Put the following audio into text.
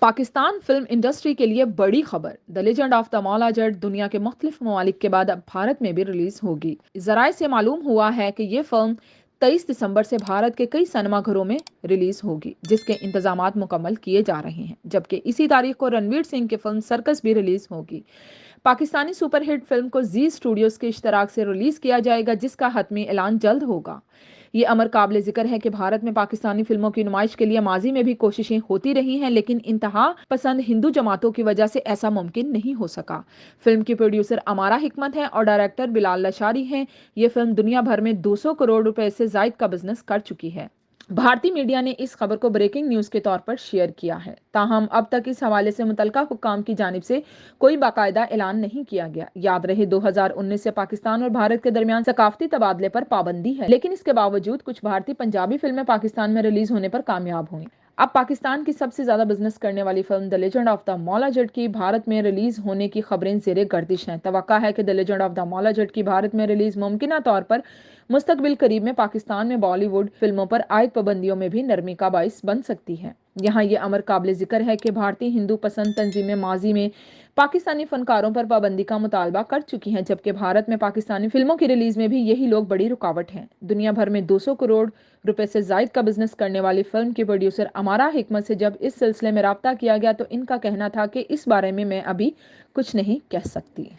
Pakistan film industry के लिए बड़ी खबर। The legend of the Maula Jatt दुनिया के मुख्तलिफ ममालिक के बाद अब भारत में भी रिलीज होगी। जराये से मालूम हुआ है कि ये फिल्म 23 दिसंबर से भारत के कई सिनेमाघरों में रिलीज होगी, जिसके इंतजामात मुकम्मल किए जा रहे हैं। जबकि इसी तारीख को रणवीर सिंह की फिल्म सर्कस भी रिलीज होगी। पाकिस्तानी सुपरहिट फिल्म को जी स्टूडियोज के इश्तराक से रिलीज किया जाएगा, जिसका हतमी ऐलान जल्द होगा। ये अमर काबिल जिक्र है कि भारत में पाकिस्तानी फिल्मों की नुमाइश के लिए माजी में भी कोशिशें होती रही हैं, लेकिन इंतहा पसंद हिंदू जमातों की वजह से ऐसा मुमकिन नहीं हो सका। फिल्म की प्रोड्यूसर अमारा हिकमत है और डायरेक्टर बिलाल लशारी हैं। ये फिल्म दुनिया भर में 200 करोड़ रुपए से जायद का बिजनेस कर चुकी है। भारतीय मीडिया ने इस खबर को ब्रेकिंग न्यूज के तौर पर शेयर किया है। ताहम अब तक इस हवाले से मुतलका हुक्काम की जानिब से कोई बाकायदा ऐलान नहीं किया गया। याद रहे 2019 से पाकिस्तान और भारत के दरमियान सकाफती तबादले पर पाबंदी है, लेकिन इसके बावजूद कुछ भारतीय पंजाबी फिल्में पाकिस्तान में रिलीज होने पर कामयाब हुई। अब पाकिस्तान की सबसे ज्यादा बिजनेस करने वाली film the legend of the Maula Jatt की भारत में रिलीज होने की खबरें जेरे गर्दिश हैं। तवक्का है कि the legend of the Maula Jatt की भारत में रिलीज मुमकिना तौर पर मुस्तकबिल करीब में पाकिस्तान में बॉलीवुड फिल्मों पर आयद पाबंदियों में भी नरमी का बाइस बन सकती है। यहाँ ये अमर काबिल जिक्र है कि भारतीय हिंदू पसंद तंजीमें माजी में पाकिस्तानी फनकारों पर पाबंदी का मुतालबा कर चुकी हैं, जबकि भारत में पाकिस्तानी फिल्मों की रिलीज में भी यही लोग बड़ी रुकावट हैं। दुनिया भर में 200 करोड़ रुपए से जायद का बिजनेस करने वाली फिल्म की प्रोड्यूसर अमारा हिकमत से जब इस सिलसिले में राब्ता किया गया तो इनका कहना था कि इस बारे में मैं अभी कुछ नहीं कह सकती।